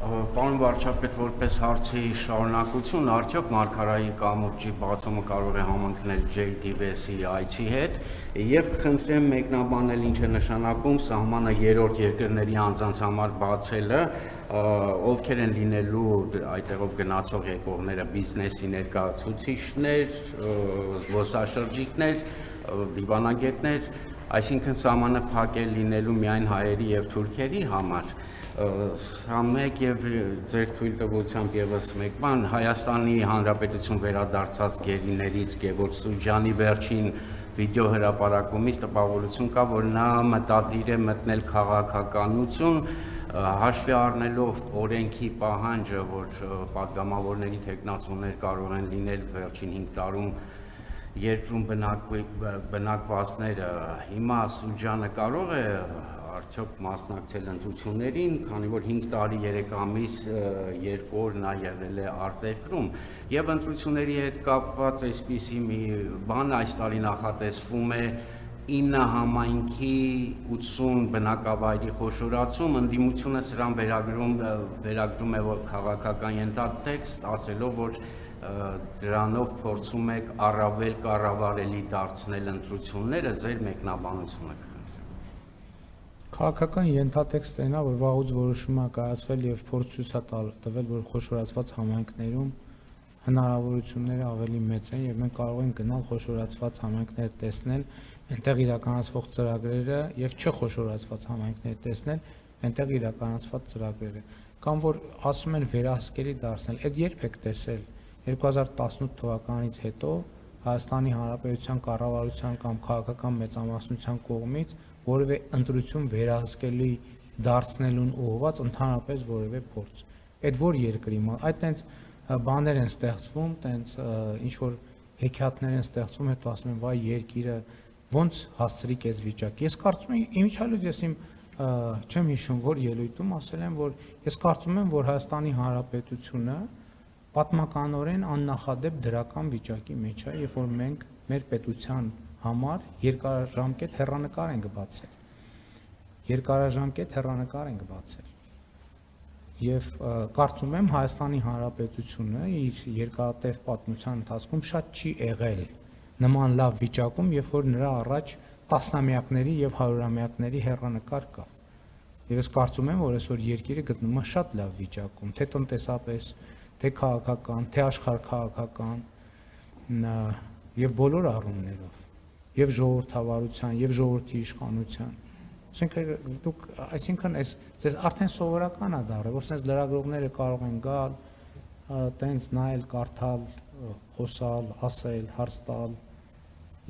Պարոն վարչապետ, որպես հարցի շարունակություն, արդյոք Մարգարայի կամուրջի բացումը կարող է համընկնել JDBS-ի այցի հետ, եւ կխնդրեմ մեկնաբանել ինչ է նշանակում սահմանը երրորդ երկրների անձանց համար բացելը, ովքեր են լինելու այդտեղով գնացող եկողները, բիզնեսի ներկայացուցիչներ, զբոսաշրջիկներ, դիվանագետներ, այսինքն սահմանը փակ է լինելու միայն հայերի եւ թուրքերի համար։ Սա մեկ եւ ձեր թույլ տվությամբ եւս մեկ բան, Հայաստանի Հանրապետություն վերադարձած գերիներից Գևորգ Սուջյանի վերջին վիդեո հրապարակումից տպավորություն կա, որ նա մտադիր է մտնել քաղաքականություն, հաշվի առնելով օրենքի պահանջը, որ պատգամավորների թեկնածուներ կարող են լինել վերջին 5 տարում երկրում բնակվածները, հիմա Սուջյանը կարող է արդյոք մասնակցել ընտրություններին, քանի որ 5 տարի 3 ամիս 2 օր նա եղել է արտերկրում, եւ ընտրությունների հետ կապված այսպիսի մի բան այս տարի նախատեսվում է 9 համայնքի 80 բնակավայրի խոշորացում, ընդդիմությունը սրան վերագրում է քաղաքական ենթատեքստ, ասելով, որ դրանով փորձում եք առավել կառավարելի դարձնել ընտրությունները, ձեր մեկնաբանությունը։ Քաղաքական ենթատեքստը նա, որ վաղուց որոշումը կայացվել եւ փորձ ցույց տվել, որ խոշորացված համայնքներում հնարավորությունները ավելի մեծ են եւ մենք կարող ենք գնալ խոշորացված համայնքներ տեսնել, այնտեղ իրականացվող ծրագրերը եւ չխոշորացված համայնքներ տեսնել, այնտեղ իրականացված ծրագրերը, կամ որ ասում են վերահսկելի դարձնել, այդ երբ եք տեսել 2018 թվականից հետո Հայաստանի Հանրապետության կառավարության կամ քաղաքական մեծամասնության կողմից որևէ ընտրություն վերահսկելի դարձնելուն ուղղված ընդհանրապես որևէ փորձ։ Այդ որ երկրի այդ տենց բաներ են ստեղծվում, տենց ինչ որ հեքիաթներ են ստեղծվում, հետո ասում են, վայ երկիրը ոնց հասցրիկ այս վիճակ։ Ես կարծում եմ, իմիջիալից ես իմ չեմ հիշում, որ ելույթում ասել եմ, որ ես կարծում եմ, որ Հայաստանի Հանրապետությունը պատմականորեն աննախադեպ դրական վիճակի մեջ է, երբ որ մենք մեր պետության համար երկարաժամկետ հեռանկար ենք բացել։ Եվ կարծում եմ Հայաստանի Հանրապետությունը իր երկարատև պատմության ընթացքում շատ չի եղել նման լավ վիճակում, երբ որ նրա առաջ տասնամյակների եւ հարյուրամյակների հեռանկար կա։ Եվ ես կարծում եմ, որ այսօր երկիրը գտնվում է շատ լավ վիճակում, թե տնտեսապես, թե քաղաքական, թե աշխարհքաղաքական եւ բոլոր առումներով, եւ ժողովրդավարության, եւ ժողովրդի իշխանության։ Այսինքն ձեզ արդեն սովորական է դառել, որ sense լրագրողները կարող են գալ, տենց նայել, կարդալ, խոսալ, ասել, հարց տալ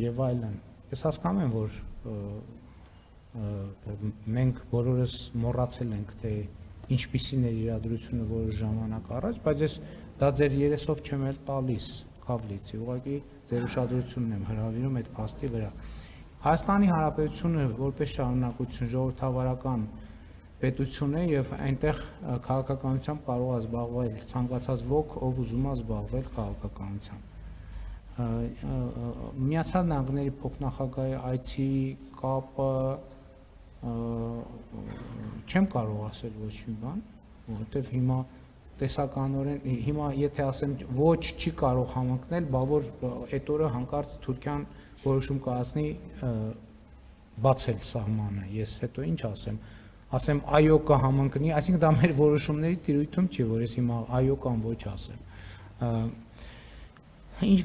եւ այլն։ Ես հասկանում եմ, որ մենք բոլորս մոռացել ենք, թե ինչպիսին է իրադրությունը որոշ ժամանակ առաջ, բայց ես դա ձեր երեսով չեմ էլ տալիս Քավլիցի, ուղղակի ձեր ուշադրությունն եմ հրավիրում այդ փաստի վրա։ Հայաստանի Հանրապետությունը որպես շարունակություն ժողովրդավարական պետություն է եւ այնտեղ քաղաքականությամբ կարող է զբաղվել ցանկացած ոք, ով ուզում է զբաղվել քաղաքականությամբ։ Միացյալ Նահանգների փոխնախագահի այցի կապը չեմ կարող ասել ոչ մի բան, որովհետեւ հիմա տեսականորեն հիմա եթե ասեմ ոչ չի կարող համընկնել, բա որ այդ օրը հանկարծ Թուրքիան որոշում կայացնի բացել սահմանը, ես հետո ինչ ասեմ այո կհամընկնի, այսինքն դա մեր որոշումների տիրույթում չի, որ ես հիմա այո կամ ոչ ասեմ։ Ինչ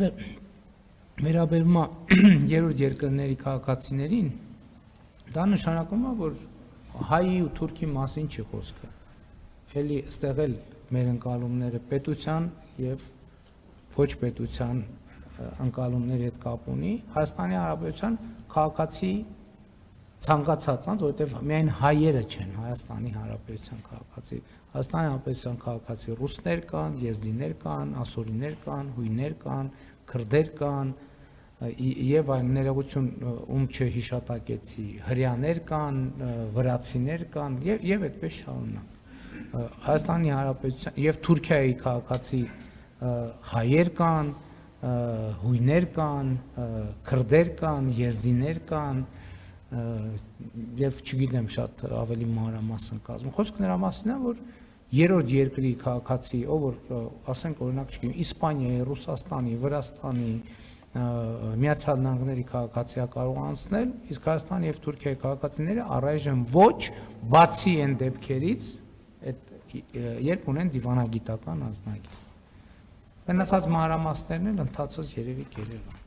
վերաբերում է երրորդ երկրների քաղաքացիներին, դա նշանակում է, որ հայի ու թուրքի մասին չի խոսքը։ Էլի այստեղ էլ մեր ընկալումները պետության եւ ոչ պետության ընկալումների հետ կապ ունի Հայաստանի Հանրապետության քաղաքացի ցանկացած, որովհետեւ միայն հայերը չեն Հայաստանի Հանրապետության քաղաքացի, Հայաստանի Հանրապետության քաղաքացի ռուսներ կան, եզդիներ կան, ասորիներ կան, հույներ կան, քրդեր կան եւ այլ ներողություն ում չհիշատակեցի, հրեաներ կան, վրացիներ կան եւ այդպես շարունակ։ Հայաստանի Հանրապետության եւ Թուրքիայի քաղաքացի հայեր կան, հույներ կան, քրդեր կան, եզդիներ կան եւ չգիտեմ շատ ավելի մանրամասն կազմում։ Խոսքը նրա մասին է, որ երրորդ երկրի քաղաքացի, ով որ ասենք օրինակ չգիտեմ, Իսպանիայի, Ռուսաստանի, Վրաստանի, Միացյալ Նահանգների քաղաքացիա կարող անցնել, իսկ Հայաստանի եւ Թուրքիայի քաղաքացիները առայժմ ոչ, բացի այն դեպքերից, երբ ունեն դիվանագիտական անձնագիր։ Մնացած մանրամասներն էլ ընթացած երևի կերել են։